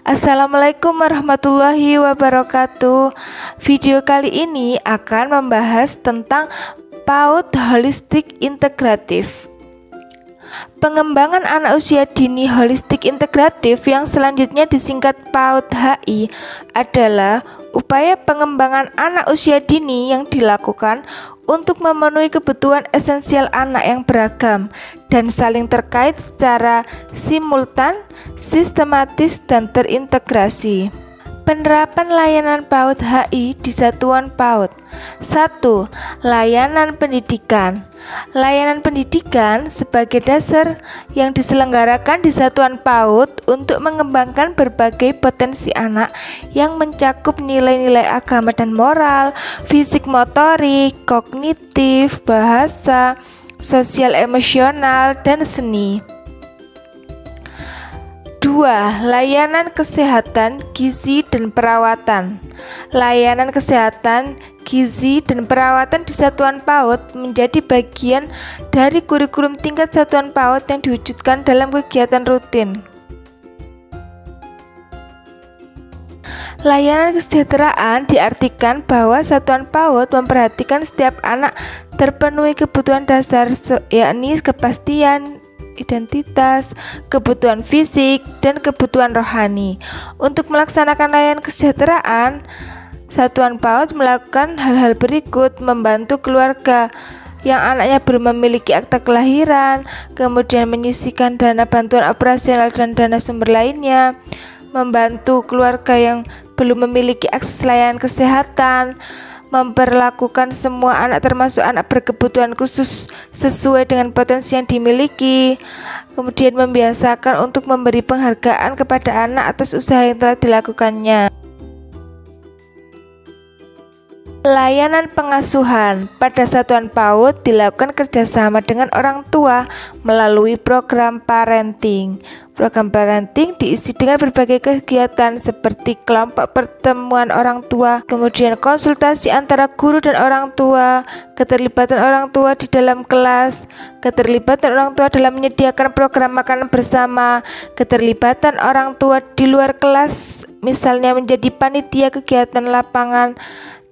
Assalamualaikum warahmatullahi wabarakatuh. Video kali ini akan membahas tentang PAUD holistik integratif. Pengembangan anak usia dini holistik integratif yang selanjutnya disingkat PAUD HI adalah upaya pengembangan anak usia dini yang dilakukan untuk memenuhi kebutuhan esensial anak yang beragam dan saling terkait secara simultan, sistematis, dan terintegrasi. Penerapan layanan PAUD HI di satuan PAUD. 1. Layanan pendidikan. Layanan pendidikan sebagai dasar yang diselenggarakan di satuan PAUD untuk mengembangkan berbagai potensi anak yang mencakup nilai-nilai agama dan moral, fisik motorik, kognitif, bahasa, sosial emosional, dan seni. 2. Layanan kesehatan, gizi, dan perawatan. Layanan kesehatan, gizi, dan perawatan di satuan PAUD menjadi bagian dari kurikulum tingkat satuan PAUD yang diwujudkan dalam kegiatan rutin. Layanan kesejahteraan diartikan bahwa satuan PAUD memperhatikan setiap anak terpenuhi kebutuhan dasar yakni kepastian identitas, kebutuhan fisik, dan kebutuhan rohani. Untuk melaksanakan layanan kesejahteraan, satuan PAUD melakukan hal-hal berikut: membantu keluarga yang anaknya belum memiliki akta kelahiran, kemudian menyisihkan dana bantuan operasional dan dana sumber lainnya, membantu keluarga yang belum memiliki akses layanan kesehatan, memperlakukan semua anak termasuk anak berkebutuhan khusus sesuai dengan potensi yang dimiliki, kemudian membiasakan untuk memberi penghargaan kepada anak atas usaha yang telah dilakukannya. Layanan pengasuhan pada satuan PAUD dilakukan kerjasama dengan orang tua melalui program parenting. Program parenting diisi dengan berbagai kegiatan seperti kelompok pertemuan orang tua, kemudian konsultasi antara guru dan orang tua, keterlibatan orang tua di dalam kelas, keterlibatan orang tua dalam menyediakan program makanan bersama, keterlibatan orang tua di luar kelas, misalnya menjadi panitia kegiatan lapangan,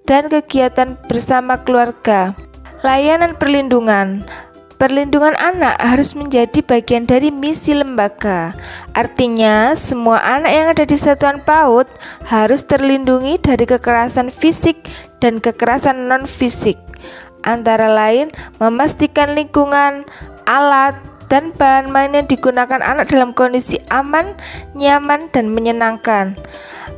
dan kegiatan bersama keluarga. Layanan perlindungan. Perlindungan anak harus menjadi bagian dari misi lembaga. Artinya, semua anak yang ada di satuan PAUD harus terlindungi dari kekerasan fisik dan kekerasan non-fisik. Antara lain, memastikan lingkungan, alat, dan bahan main yang digunakan anak dalam kondisi aman, nyaman, dan menyenangkan.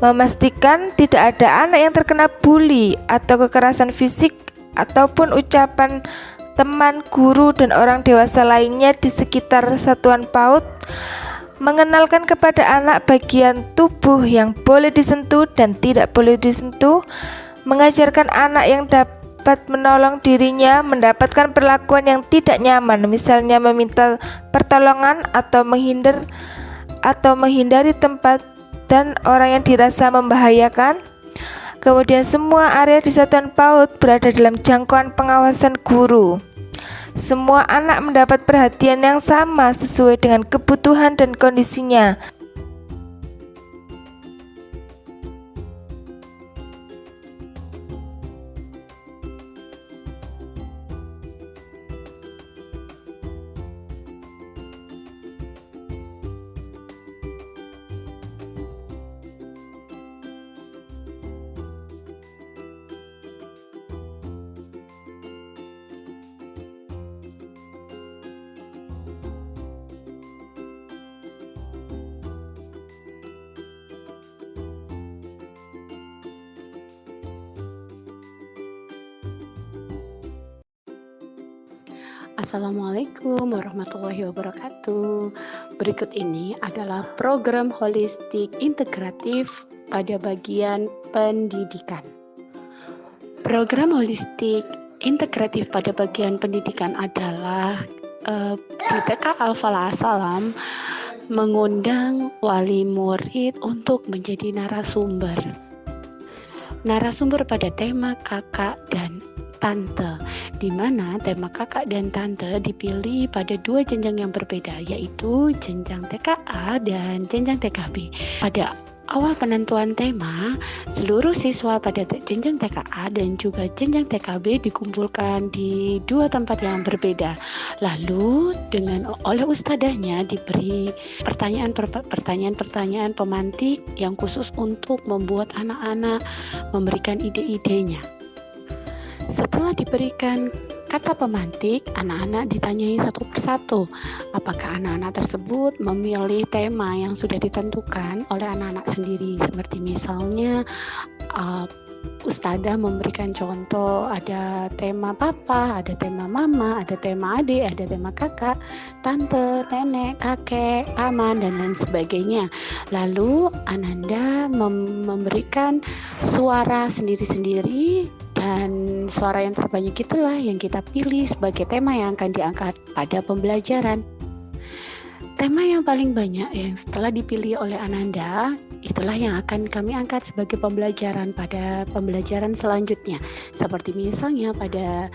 Memastikan tidak ada anak yang terkena bully atau kekerasan fisik ataupun ucapan teman, guru, dan orang dewasa lainnya di sekitar satuan PAUD. Mengenalkan kepada anak bagian tubuh yang boleh disentuh dan tidak boleh disentuh. Mengajarkan anak yang dapat menolong dirinya mendapatkan perlakuan yang tidak nyaman, misalnya meminta pertolongan atau menghindari tempat dan orang yang dirasa membahayakan. Kemudian semua area di satuan PAUD berada dalam jangkauan pengawasan guru. Semua anak mendapat perhatian yang sama sesuai dengan kebutuhan dan kondisinya. Assalamualaikum warahmatullahi wabarakatuh. Berikut ini adalah program holistik integratif pada bagian pendidikan. Program holistik integratif pada bagian pendidikan adalah di TK Al-Falah Salam mengundang wali murid untuk menjadi narasumber pada tema kakak dan tante, di mana tema kakak dan tante dipilih pada dua jenjang yang berbeda, yaitu jenjang TKA dan jenjang TKB. Pada awal penentuan tema, seluruh siswa pada jenjang TKA dan juga jenjang TKB dikumpulkan di 2 tempat yang berbeda. Lalu oleh ustadzahnya diberi pertanyaan-pertanyaan pemantik yang khusus untuk membuat anak-anak memberikan ide-idenya. Setelah diberikan kata pemantik, anak-anak ditanyai satu persatu apakah anak-anak tersebut memilih tema yang sudah ditentukan oleh anak-anak sendiri. Seperti misalnya ustadzah memberikan contoh, ada tema papa, ada tema mama, ada tema adik, ada tema kakak, tante, nenek, kakek, paman, dan lain sebagainya. Lalu Ananda memberikan suara sendiri-sendiri, dan suara yang terbanyak itulah yang kita pilih sebagai tema yang akan diangkat pada pembelajaran. Tema yang paling banyak yang setelah dipilih oleh Ananda, itulah yang akan kami angkat sebagai pembelajaran pada pembelajaran selanjutnya. Seperti misalnya pada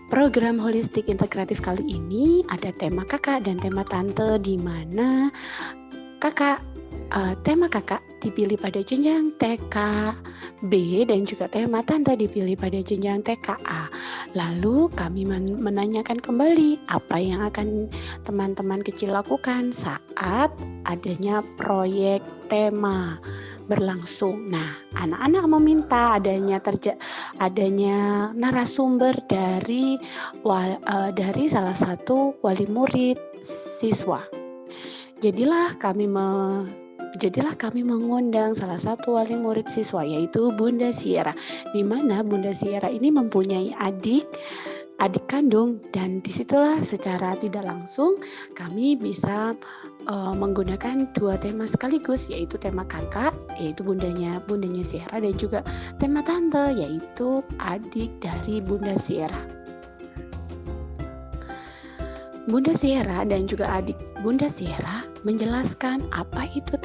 program holistik integratif kali ini ada tema kakak dan tema tante, di mana tema kakak dipilih pada jenjang TKB dan juga tema tante dipilih pada jenjang TKA. Lalu kami menanyakan kembali apa yang akan teman-teman kecil lakukan saat adanya proyek tema berlangsung. Nah, anak-anak meminta adanya narasumber dari salah satu wali murid siswa. Jadilah kami mengundang salah satu wali murid siswa, yaitu Bunda Sierra, di mana Bunda Sierra ini mempunyai adik kandung, dan disitulah secara tidak langsung kami bisa menggunakan 2 tema sekaligus, yaitu tema kakak, yaitu bundanya Sierra, dan juga tema tante, yaitu adik dari Bunda Sierra. Bunda Sierra dan juga adik Bunda Sierra menjelaskan apa itu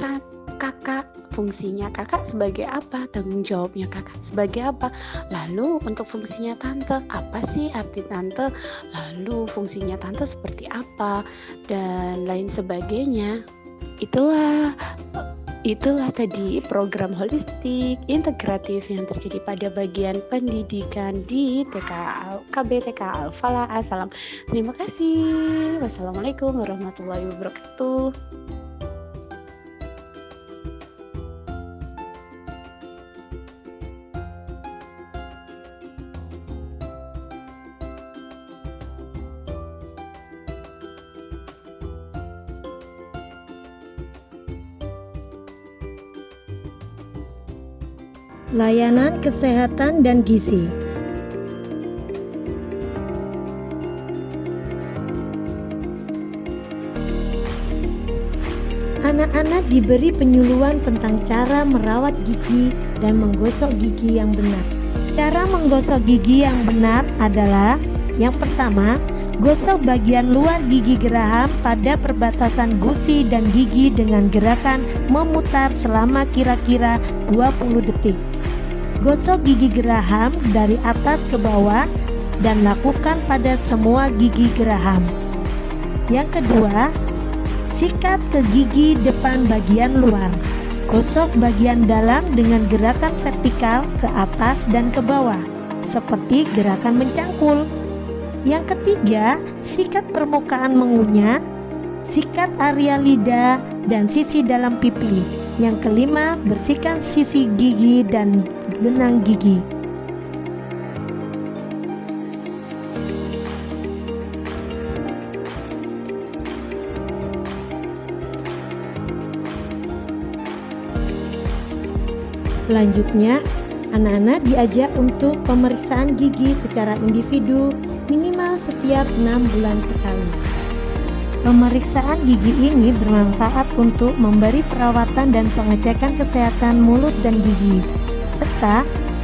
kakak, fungsinya kakak sebagai apa, tanggung jawabnya kakak sebagai apa, lalu untuk fungsinya tante, apa sih arti tante, lalu fungsinya tante seperti apa, dan lain sebagainya. Itulah tadi program holistik integratif yang terjadi pada bagian pendidikan di KB TKA Al-Falah. Terima kasih. Wassalamualaikum warahmatullahi wabarakatuh. Layanan kesehatan dan gizi. Anak-anak diberi penyuluhan tentang cara merawat gigi dan menggosok gigi yang benar. Cara menggosok gigi yang benar adalah: yang pertama, gosok bagian luar gigi geraham pada perbatasan gusi dan gigi dengan gerakan memutar selama kira-kira 20 detik. Gosok gigi geraham dari atas ke bawah dan lakukan pada semua gigi geraham. Yang kedua, sikat ke gigi depan bagian luar. Gosok bagian dalam dengan gerakan vertikal ke atas dan ke bawah, seperti gerakan mencangkul. Yang ketiga, sikat permukaan mengunyah, sikat area lidah dan sisi dalam pipi. Yang kelima, bersihkan sisi gigi dan benang gigi. Selanjutnya, anak-anak diajak untuk pemeriksaan gigi secara individu minimal setiap 6 bulan sekali. Pemeriksaan gigi ini bermanfaat untuk memberi perawatan dan pengecekan kesehatan mulut dan gigi, serta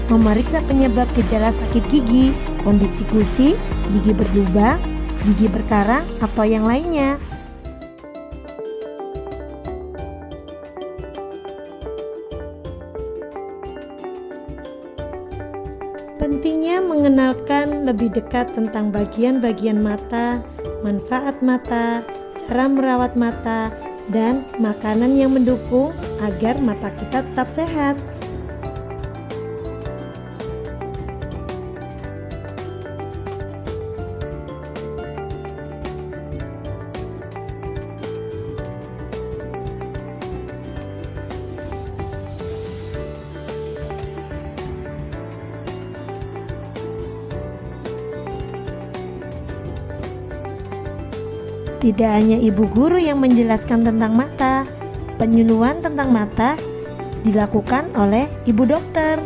memeriksa penyebab gejala sakit gigi, kondisi gusi, gigi berlubang, gigi berkarang, atau yang lainnya. Pentingnya mengenalkan lebih dekat tentang bagian-bagian mata, manfaat mata, cara merawat mata, dan makanan yang mendukung agar mata kita tetap sehat. Tidak hanya ibu guru yang menjelaskan tentang mata, penyuluhan tentang mata dilakukan oleh ibu dokter.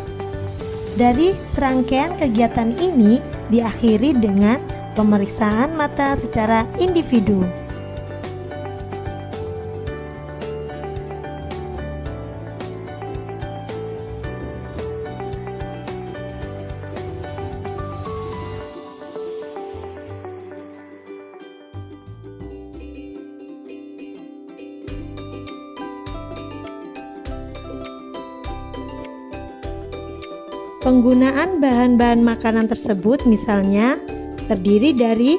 Dari serangkaian kegiatan ini diakhiri dengan pemeriksaan mata secara individu. Penggunaan bahan-bahan makanan tersebut misalnya terdiri dari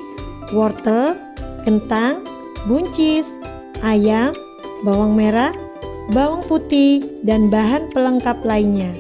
wortel, kentang, buncis, ayam, bawang merah, bawang putih, dan bahan pelengkap lainnya.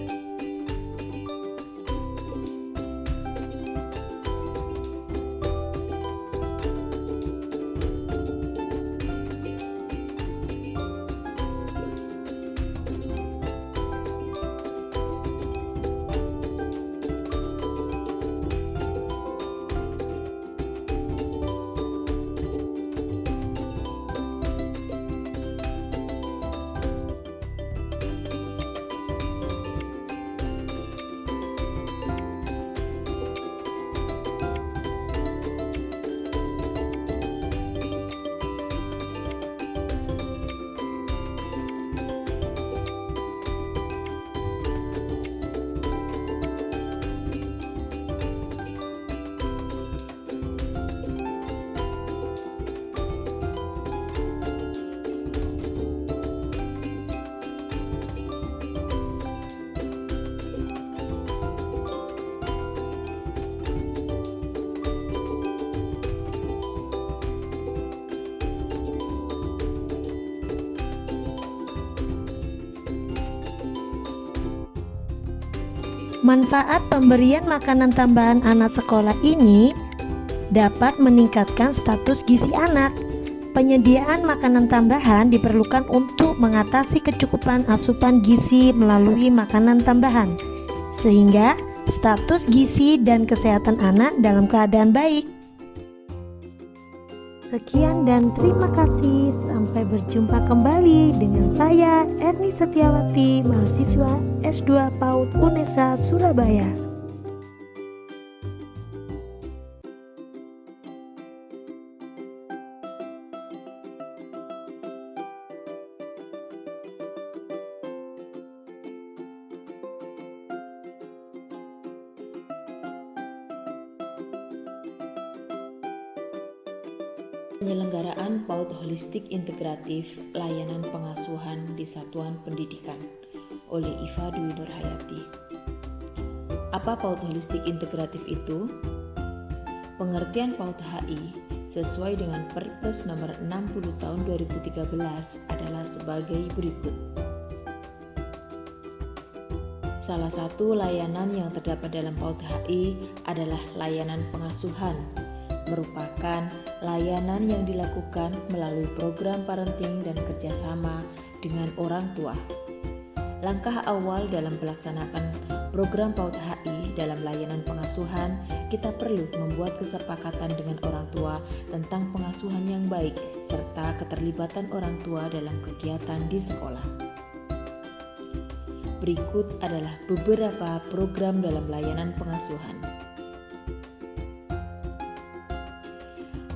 Manfaat pemberian makanan tambahan anak sekolah ini dapat meningkatkan status gizi anak. Penyediaan makanan tambahan diperlukan untuk mengatasi kecukupan asupan gizi melalui makanan tambahan, sehingga status gizi dan kesehatan anak dalam keadaan baik. Sekian dan terima kasih. Sampai berjumpa kembali dengan saya Erni Setiawati, mahasiswa S2 PAUD UNESA Surabaya. Penyelenggaraan PAUD Holistik Integratif Layanan Pengasuhan di Satuan Pendidikan oleh Iva Dwi Nurhayati. Apa PAUD Holistik Integratif itu? Pengertian PAUD HI sesuai dengan Perpres nomor 60 tahun 2013 adalah sebagai berikut. Salah satu layanan yang terdapat dalam PAUD HI adalah layanan pengasuhan, merupakan layanan yang dilakukan melalui program parenting dan kerjasama dengan orang tua. Langkah awal dalam melaksanakan program PAUD HI dalam layanan pengasuhan, kita perlu membuat kesepakatan dengan orang tua tentang pengasuhan yang baik serta keterlibatan orang tua dalam kegiatan di sekolah. Berikut adalah beberapa program dalam layanan pengasuhan.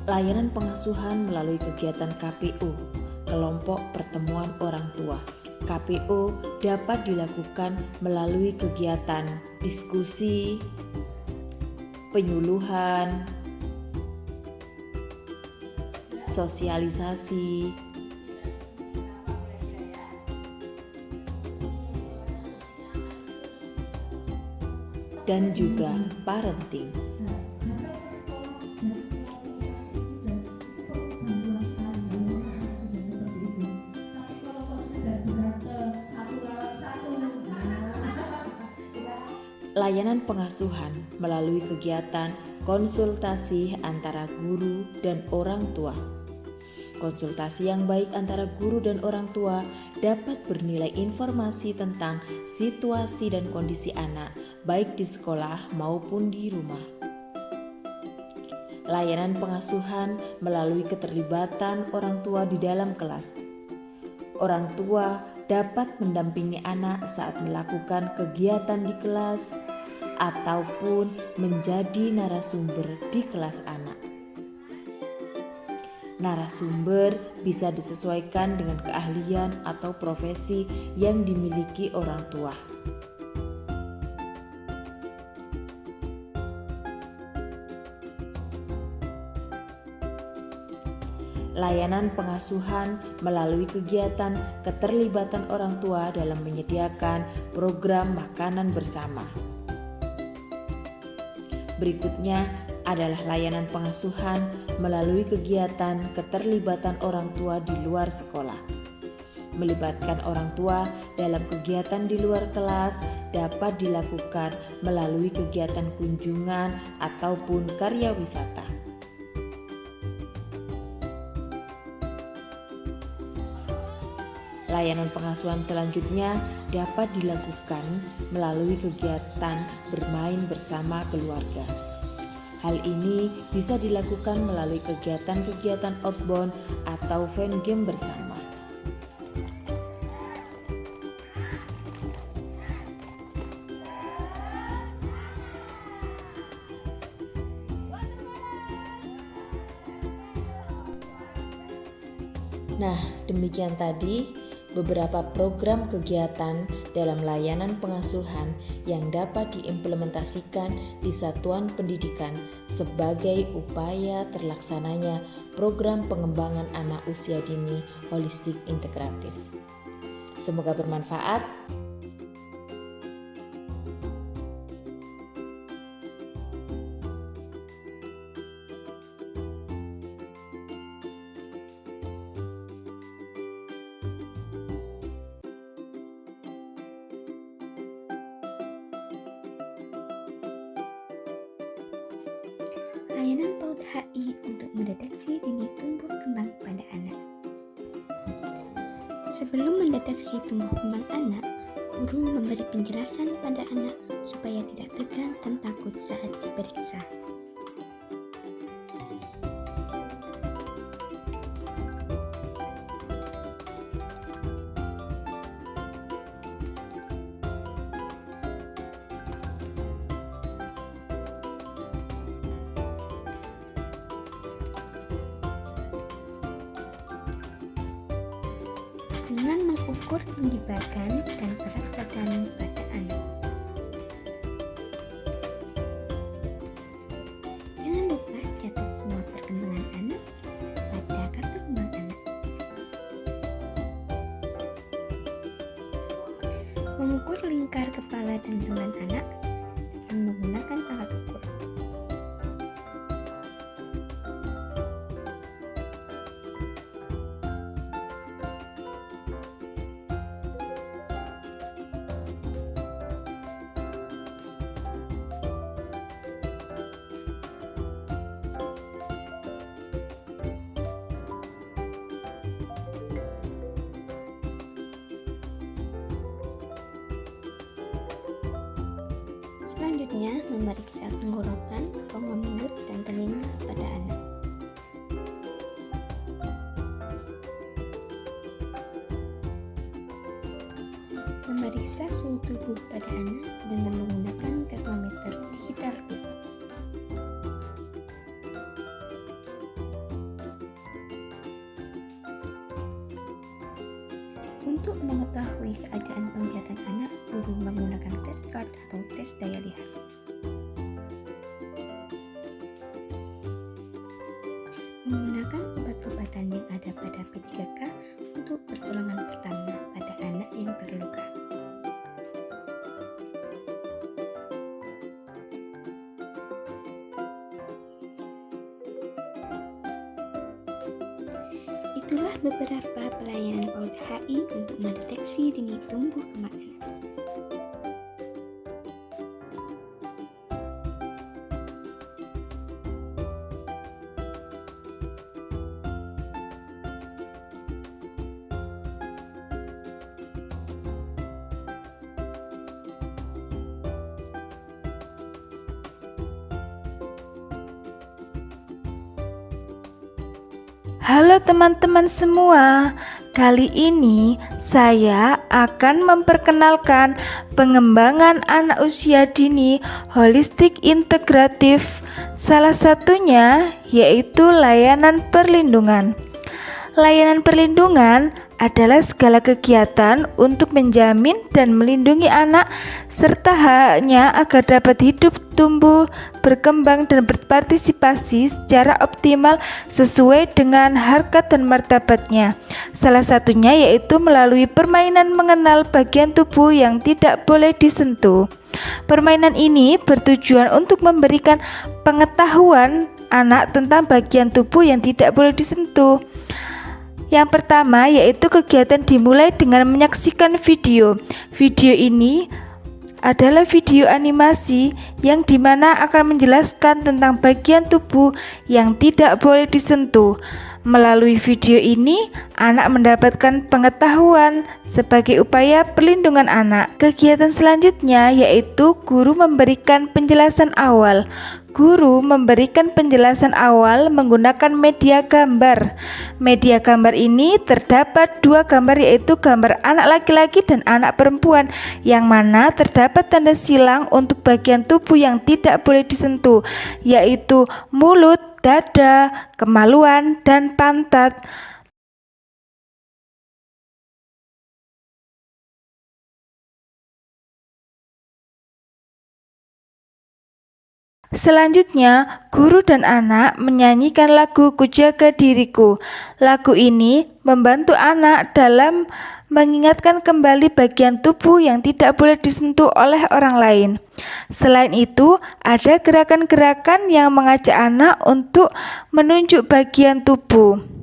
Layanan pengasuhan melalui kegiatan KPO, kelompok pertemuan orang tua. KPO dapat dilakukan melalui kegiatan diskusi, penyuluhan, sosialisasi, dan juga parenting. layanan pengasuhan melalui kegiatan konsultasi antara guru dan orang tua. Konsultasi yang baik antara guru dan orang tua dapat bernilai informasi tentang situasi dan kondisi anak, baik di sekolah maupun di rumah. Layanan pengasuhan melalui keterlibatan orang tua di dalam kelas. Orang tua dapat mendampingi anak saat melakukan kegiatan di kelas ataupun menjadi narasumber di kelas anak. Narasumber bisa disesuaikan dengan keahlian atau profesi yang dimiliki orang tua. Layanan pengasuhan melalui kegiatan keterlibatan orang tua dalam menyediakan program makanan bersama. Berikutnya adalah layanan pengasuhan melalui kegiatan keterlibatan orang tua di luar sekolah. Melibatkan orang tua dalam kegiatan di luar kelas dapat dilakukan melalui kegiatan kunjungan ataupun karya wisata. Layanan pengasuhan selanjutnya dapat dilakukan melalui kegiatan bermain bersama keluarga. Hal ini bisa dilakukan melalui kegiatan-kegiatan outbound atau fan game bersama. Nah, demikian tadi beberapa program kegiatan dalam layanan pengasuhan yang dapat diimplementasikan di satuan pendidikan sebagai upaya terlaksananya program pengembangan anak usia dini holistik integratif. Semoga bermanfaat. Layanan PAUD HI untuk mendeteksi dini tumbuh kembang pada anak. Sebelum mendeteksi tumbuh kembang anak, guru memberi penjelasan pada anak supaya tidak tegang dan takut saat diperiksa. Dengan mengukur tinggi badan dan berat badan pada anak. Jangan lupa catat semua perkembangan anak pada kartu kembang anak. Mengukur lingkar kepala dan lengan anak dengan menggunakan alat ukur. Selanjutnya, memeriksa tenggorokan, rongga mulut, dan telinga pada anak. Memeriksa suhu tubuh pada anak dengan menggunakan termometer digital kids. Untuk mengetahui keadaan penglihatan anak, guru menggunakan tes card atau tes daya lihat. Menggunakan obat-obatan yang ada pada P3K untuk pertolongan pertama pada anak yang terluka. Itulah beberapa pelayanan PAUD HI untuk mendeteksi dini tumbuh kembang anak. Halo teman-teman semua, kali ini saya akan memperkenalkan pengembangan anak usia dini holistik integratif. Salah satunya yaitu layanan perlindungan. Layanan perlindungan adalah segala kegiatan untuk menjamin dan melindungi anak serta haknya agar dapat hidup, tumbuh, berkembang dan berpartisipasi secara optimal sesuai dengan harkat dan martabatnya. Salah satunya yaitu melalui permainan mengenal bagian tubuh yang tidak boleh disentuh. Permainan ini bertujuan untuk memberikan pengetahuan anak tentang bagian tubuh yang tidak boleh disentuh. Yang pertama yaitu kegiatan dimulai dengan menyaksikan video. Video ini adalah video animasi yang dimana akan menjelaskan tentang bagian tubuh yang tidak boleh disentuh. Melalui video ini, anak mendapatkan pengetahuan sebagai upaya perlindungan anak. Kegiatan selanjutnya yaitu guru memberikan penjelasan awal. Guru memberikan penjelasan awal menggunakan media gambar. Media gambar ini terdapat dua gambar yaitu gambar anak laki-laki dan anak perempuan yang mana terdapat tanda silang untuk bagian tubuh yang tidak boleh disentuh yaitu mulut, dada, kemaluan, dan pantat. Selanjutnya, guru dan anak menyanyikan lagu Kujaga Diriku. Lagu ini membantu anak dalam mengingatkan kembali bagian tubuh yang tidak boleh disentuh oleh orang lain. Selain itu, ada gerakan-gerakan yang mengajak anak untuk menunjuk bagian tubuh.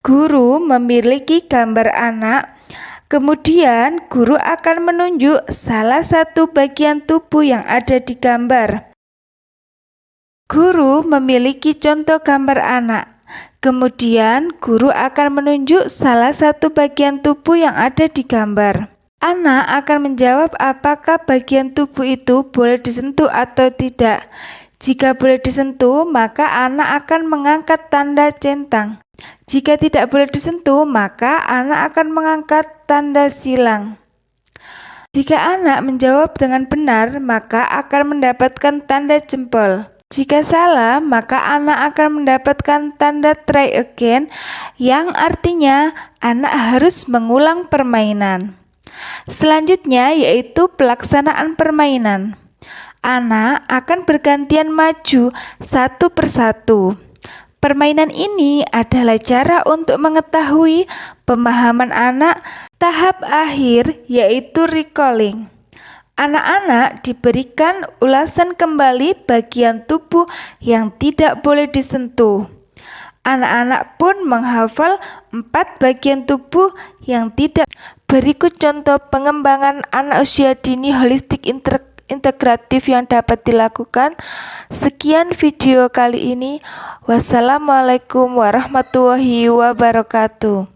Guru memiliki gambar anak, kemudian guru akan menunjuk salah satu bagian tubuh yang ada di gambar. Guru memiliki contoh gambar anak, kemudian guru akan menunjuk salah satu bagian tubuh yang ada di gambar. Anak akan menjawab apakah bagian tubuh itu boleh disentuh atau tidak. Jika boleh disentuh, maka anak akan mengangkat tanda centang. Jika tidak boleh disentuh, maka anak akan mengangkat tanda silang. Jika anak menjawab dengan benar, maka akan mendapatkan tanda jempol. Jika salah, maka anak akan mendapatkan tanda try again, yang artinya anak harus mengulang permainan. Selanjutnya yaitu pelaksanaan permainan. Anak akan bergantian maju satu persatu. Permainan ini adalah cara untuk mengetahui pemahaman anak tahap akhir yaitu recalling. Anak-anak diberikan ulasan kembali bagian tubuh yang tidak boleh disentuh. Anak-anak pun menghafal 4 bagian tubuh yang tidak. Berikut contoh pengembangan anak usia dini holistik integratif yang dapat dilakukan. Sekian video kali ini. Wassalamualaikum warahmatullahi wabarakatuh.